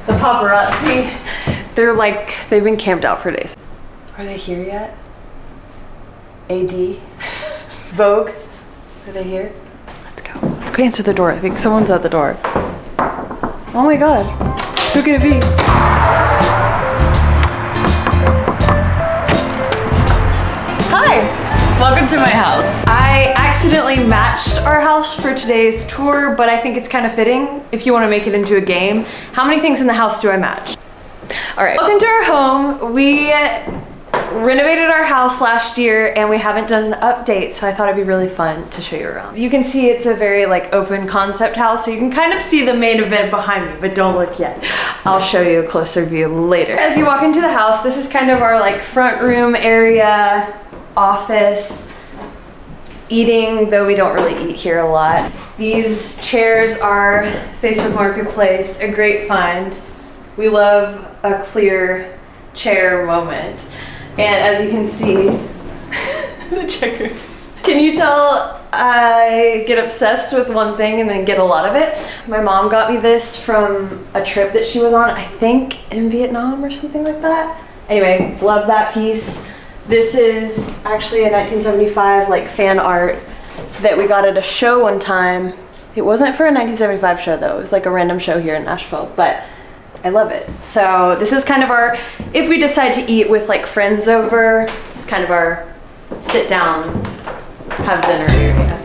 The paparazzi, they're like, they've been camped out for days. Are they here yet? AD? Vogue? Are they here? Let's go. Let's go answer the door. I think someone's at the door. Oh my God. Who could it be? Hi. Welcome to my house. I accidentally matched our house for today's tour, but I think it's kind of fitting if you want to make it into a game. How many things in the house do I match? All right, welcome to our home. We renovated our house last year and we haven't done an update, so I thought it'd be really fun to show you around. You can see it's a very like open concept house, so you can kind of see the main event behind me, but don't look yet. I'll show you a closer view later. As you walk into the house, this is kind of our like front room area, office, eating, though we don't really eat here a lot. These chairs are Facebook Marketplace, a great find. We love a clear chair moment. And as you can see, the checkers. Can you tell I get obsessed with one thing and then get a lot of it? My mom got me this from a trip that she was on, I think in Vietnam or something like that. Anyway, love that piece. This is actually a 1975 like fan art that we got at a show one time. It wasn't for a 1975 show though, it was like a random show here in Nashville, but I love it. So this is kind of our, if we decide to eat with like friends over, it's kind of our sit down, have dinner area.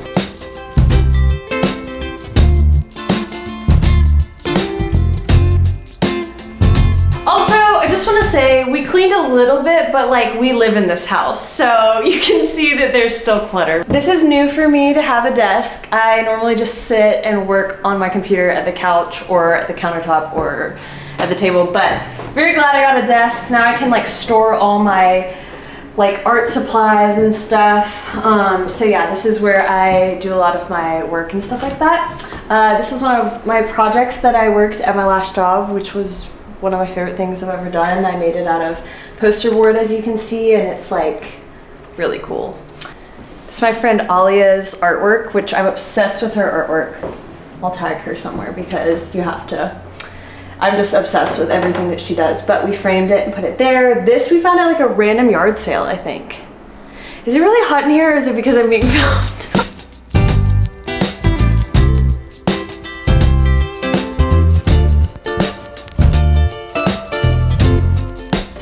Also, I just want to say we cleaned a little bit, but like we live in this house, so you can see that there's still clutter. This is new for me to have a desk. I normally just sit and work on my computer at the couch or at the countertop or at the table, but very glad I got a desk. Now I can like store all my like art supplies and stuff. So yeah, this is where I do a lot of my work and stuff like that. This is one of my projects that I worked at my last job, which was one of my favorite things I've ever done. I made it out of poster board, as you can see, and it's like really cool. It's my friend Alia's artwork, which I'm obsessed with her artwork. I'll tag her somewhere because you have to. I'm just obsessed with everything that she does, but we framed it and put it there. This we found at like a random yard sale, I think. Is it really hot in here, or is it because I'm being filmed?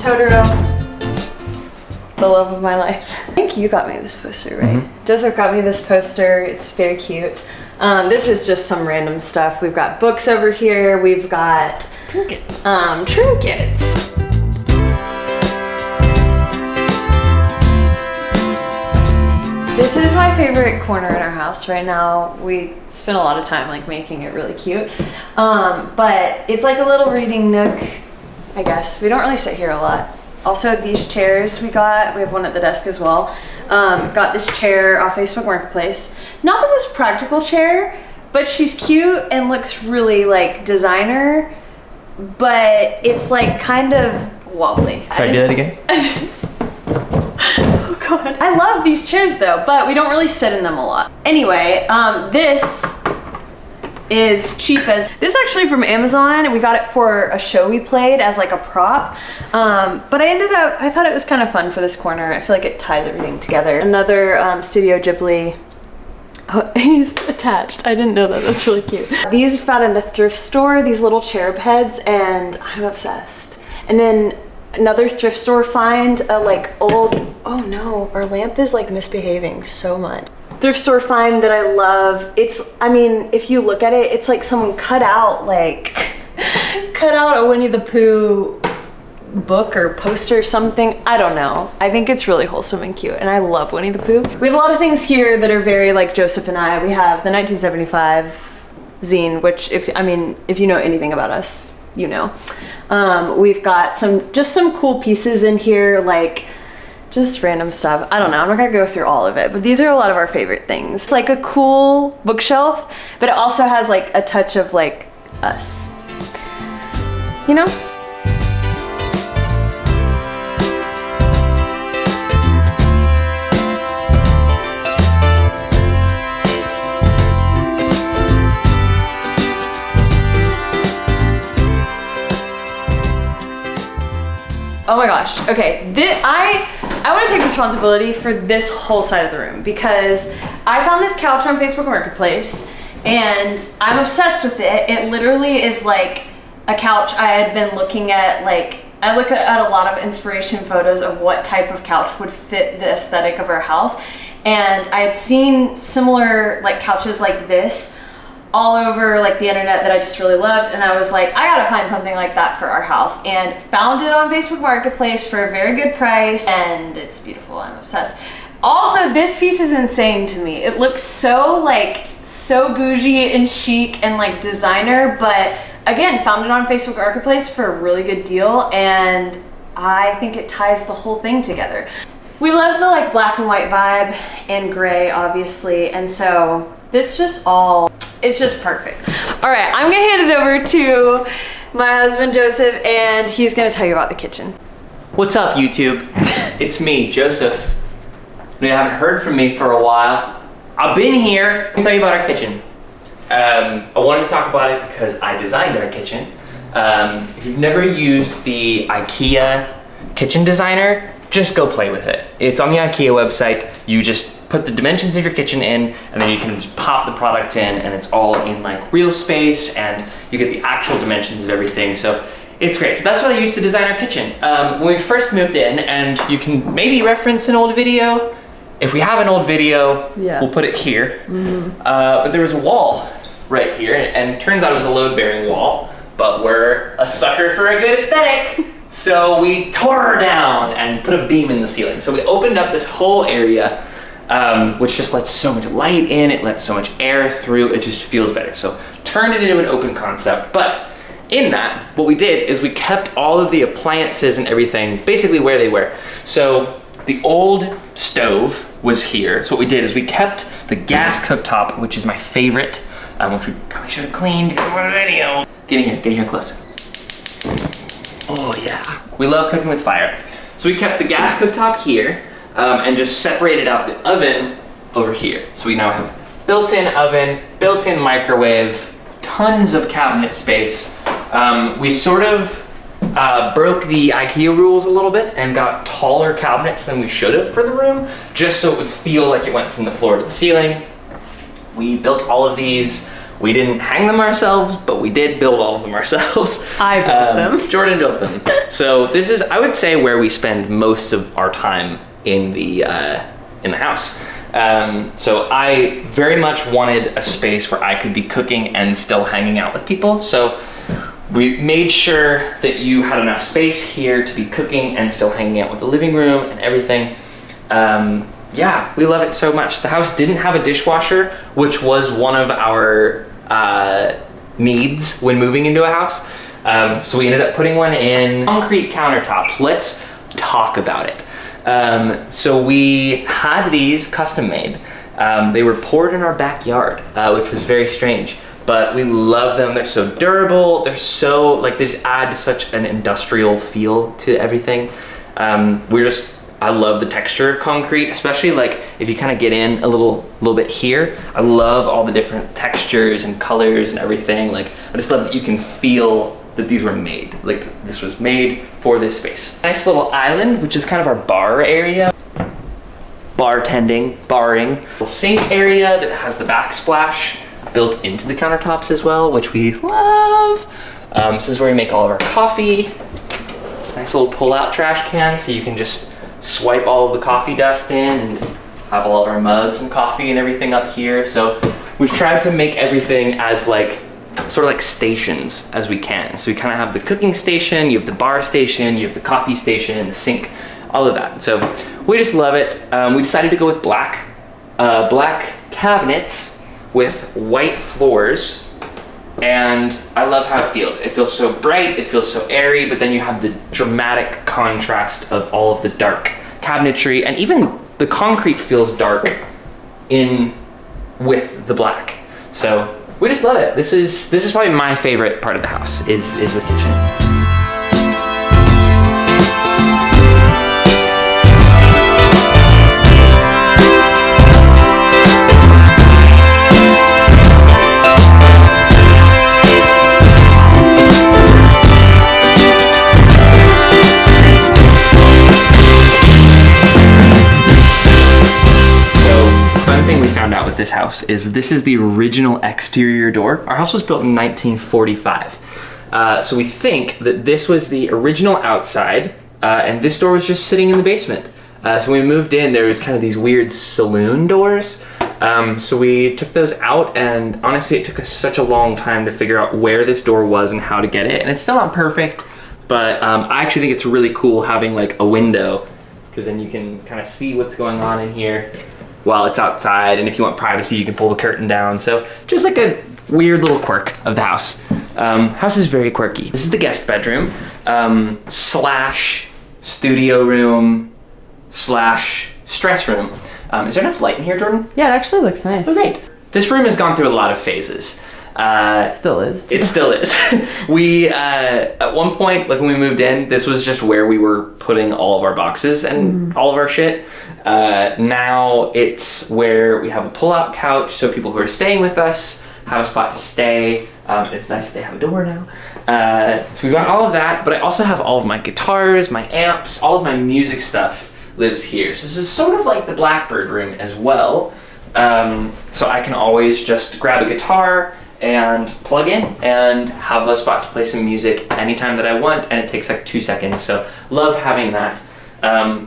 Totoro, the love of my life. I think you got me this poster, right? Mm-hmm. Joseph got me this poster. It's very cute. This is just some random stuff. We've got books over here. We've got trinkets. Trinkets. This is my favorite corner in our house right now. We spend a lot of time like making it really cute. But it's like a little reading nook, I guess. We don't really sit here a lot. Also, these chairs we have one at the desk as well. Got this chair off Facebook Marketplace. Not the most practical chair, but she's cute and looks really like designer, but it's like kind of wobbly. Sorry, do that again? Oh God. I love these chairs though, but we don't really sit in them a lot. Anyway, this is cheap as, this is actually from Amazon, and we got it for a show we played as like a prop. But I thought it was kind of fun for this corner. I feel like it ties everything together. Another Studio Ghibli. Oh, he's attached. I didn't know that. That's really cute. These found in a thrift store, these little cherub heads, and I'm obsessed. And then another thrift store find, a like old, oh no, our lamp is like misbehaving so much. Thrift store find that I love. It's, I mean, if you look at it, it's like someone cut out like, cut out a Winnie the Pooh book or poster or something. I don't know. I think it's really wholesome and cute, and I love Winnie the Pooh. We have a lot of things here that are very like Joseph and I. We have the 1975 zine, which if you know anything about us, you know. We've got just some cool pieces in here, like just random stuff. I don't know, I'm not gonna go through all of it, but these are a lot of our favorite things. It's like a cool bookshelf, but it also has like a touch of like us, you know? Oh my gosh. Okay, I want to take responsibility for this whole side of the room because I found this couch on Facebook Marketplace and I'm obsessed with it. It literally is like a couch I had been looking at. Like, I look at a lot of inspiration photos of what type of couch would fit the aesthetic of our house, and I had seen similar like couches like this all over like the internet that I just really loved, and I was like, I gotta find something like that for our house, and found it on Facebook Marketplace for a very good price, and it's beautiful. I'm obsessed. Also, this piece is insane to me. It looks so like so bougie and chic and like designer, but again, found it on Facebook Marketplace for a really good deal, and I think it ties the whole thing together. We love the like black and white vibe and gray, obviously, and so this just all, it's just perfect. All right, I'm gonna hand it over to my husband, Joseph, and he's gonna tell you about the kitchen. What's up, YouTube? It's me, Joseph. You haven't heard from me for a while. I've been here. Let me tell you about our kitchen. I wanted to talk about it because I designed our kitchen. If you've never used the IKEA kitchen designer, just go play with it. It's on the IKEA website. You just put the dimensions of your kitchen in, and then you can just pop the products in, and it's all in like real space, and you get the actual dimensions of everything. So it's great. So that's what I used to design our kitchen. When we first moved in, and you can maybe reference an old video. If we have an old video, we'll put it here. But there was a wall right here, and it turns out it was a load-bearing wall, but we're a sucker for a good aesthetic. So we tore her down and put a beam in the ceiling. So we opened up this whole area, which just lets so much light in, it lets so much air through, it just feels better. So turned it into an open concept. But in that, what we did is we kept all of the appliances and everything basically where they were. So the old stove was here. So what we did is we kept the gas cooktop, which is my favorite, which we probably should have cleaned for the video. Get in here close. Oh yeah. We love cooking with fire. So we kept the gas cooktop here and just separated out the oven over here. So we now have built-in oven, built-in microwave, tons of cabinet space. We sort of broke the IKEA rules a little bit and got taller cabinets than we should have for the room, just so it would feel like it went from the floor to the ceiling. We built all of these. We didn't hang them ourselves, but we did build all of them ourselves. I built them. Jordan built them. So this is, I would say, where we spend most of our time in the house. So I very much wanted a space where I could be cooking and still hanging out with people. So we made sure that you had enough space here to be cooking and still hanging out with the living room and everything. Yeah, we love it so much. The house didn't have a dishwasher, which was one of our needs when moving into a house. So we ended up putting one in. Concrete countertops. Let's talk about it. So we had these custom made. They were poured in our backyard, which was very strange. But we love them. They're so durable. They're so, like, they just add such an industrial feel to everything. I love the texture of concrete, especially like if you kind of get in a little bit here. I love all the different textures and colors and everything. Like, I just love that you can feel that these were made. Like, this was made for this space. Nice little island, which is kind of our bar area. Barring. Sink area that has the backsplash built into the countertops as well, which we love. This is where we make all of our coffee. Nice little pull-out trash can, so you can just swipe all of the coffee dust in and have all of our mugs and coffee and everything up here. So we've tried to make everything as like, sort of like stations as we can. So we kind of have the cooking station, you have the bar station, you have the coffee station, the sink, all of that. So we just love it. We decided to go with black cabinets with white floors. And I love how it feels. It feels so bright, it feels so airy, but then you have the dramatic contrast of all of the dark cabinetry, and even the concrete feels dark in with the black. So we just love it. This is probably my favorite part of the house, is the kitchen. house is this is the original exterior door. Our house was built in 1945. So we think that this was the original outside, and this door was just sitting in the basement. So when we moved in, there was kind of these weird saloon doors. So we took those out, and honestly, it took us such a long time to figure out where this door was and how to get it. And it's still not perfect, but I actually think it's really cool having like a window, because then you can kind of see what's going on in here while it's outside. And if you want privacy, you can pull the curtain down. So just like a weird little quirk of the house. House is very quirky. This is the guest bedroom, slash studio room, slash stress room. Is there enough light in here, Jordan? Yeah, it actually looks nice. Oh, great. This room has gone through a lot of phases. Still is. It still is. We, at one point, like when we moved in, this was just where we were putting all of our boxes and all of our shit. Now it's where we have a pull-out couch, so people who are staying with us have a spot to stay. It's nice that they have a door now. So we've got all of that, but I also have all of my guitars, my amps, all of my music stuff lives here. So this is sort of like the Blackbird room as well. So I can always just grab a guitar and plug in and have a spot to play some music anytime that I want, and it takes like 2 seconds. So love having that.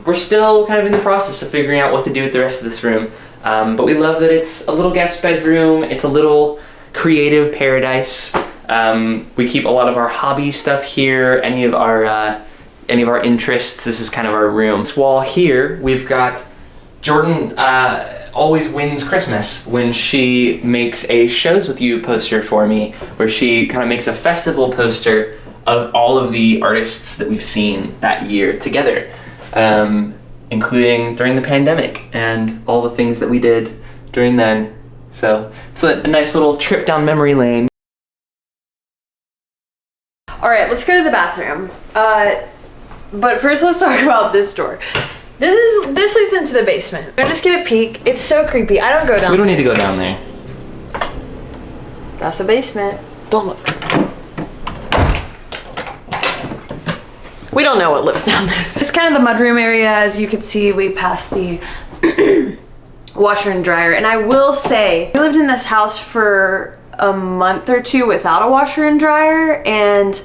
We're still kind of in the process of figuring out what to do with the rest of this room. But we love that it's a little guest bedroom. It's a little creative paradise. We keep a lot of our hobby stuff here, any of our interests. This is kind of our room. This wall here, we've got Jordan always wins Christmas when she makes a Shows With You poster for me, where she kind of makes a festival poster of all of the artists that we've seen that year together, including during the pandemic and all the things that we did during then. So it's a nice little trip down memory lane. All right, let's go to the bathroom. But first, let's talk about this door. This leads into the basement. I'm gonna just give a peek. It's so creepy. I don't go down. We don't need to go down there. That's the basement. Don't look. We don't know what lives down there. It's kind of the mudroom area. As you can see, we passed the washer and dryer. And I will say, we lived in this house for a month or two without a washer and dryer, and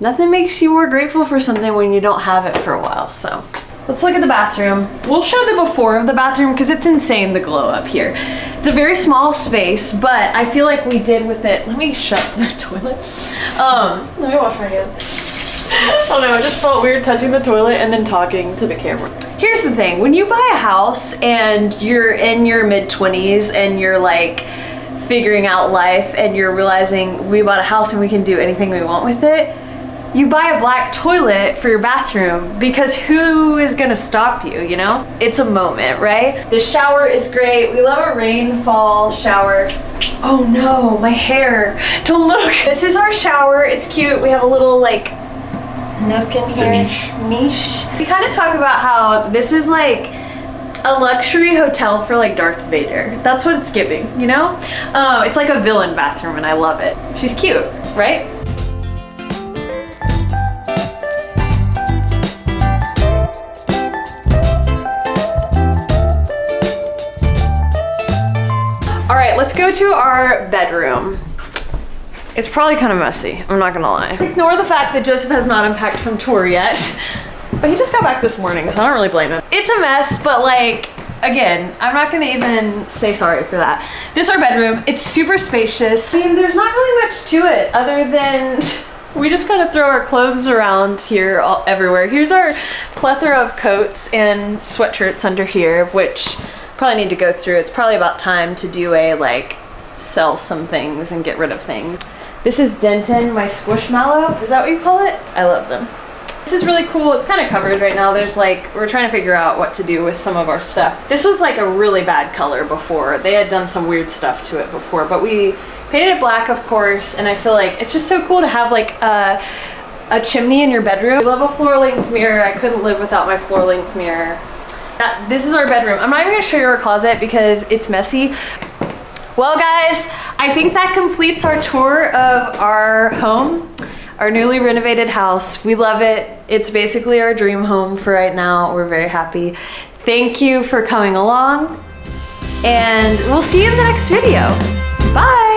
nothing makes you more grateful for something when you don't have it for a while. So let's look at the bathroom. We'll show the before of the bathroom because it's insane, the glow up here. It's a very small space, but I feel like we did with it. Let me shut the toilet. Let me wash my hands. Oh no, I just felt weird touching the toilet and then talking to the camera. Here's the thing, when you buy a house and you're in your mid-20s and you're like figuring out life and you're realizing we bought a house and we can do anything we want with it, you buy a black toilet for your bathroom because who is gonna stop you, you know? It's a moment, right? The shower is great. We love a rainfall shower. Oh no, my hair. Don't look. This is our shower. It's cute. We have a little like nook in here. It's a niche. We kind of talk about how this is like a luxury hotel for like Darth Vader. That's what it's giving, you know? It's like a villain bathroom and I love it. She's cute, right? All right, let's go to our bedroom. It's probably kind of messy, I'm not gonna lie. Ignore the fact that Joseph has not unpacked from tour yet, but he just got back this morning, so I don't really blame him. It's a mess, but like, again, I'm not gonna even say sorry for that. This is our bedroom. It's super spacious. I mean, there's not really much to it other than we just kind of throw our clothes around here everywhere. Here's our plethora of coats and sweatshirts under here, which probably need to go through. It's probably about time to do a like sell some things and get rid of things. This is Denton, my squishmallow. Is that what you call it? I love them. This is really cool. It's kind of covered right now. There's like, we're trying to figure out what to do with some of our stuff. This was like a really bad color before. They had done some weird stuff to it before, but we painted it black, of course, and I feel like it's just so cool to have like a chimney in your bedroom. I love a floor-length mirror. I couldn't live without my floor-length mirror. This is our bedroom. I'm not even gonna show you our closet because it's messy. Well guys, I think that completes our tour of our home, our newly renovated house. We love it. It's basically our dream home for right now. We're very happy. Thank you for coming along. and we'll see you in the next video. Bye!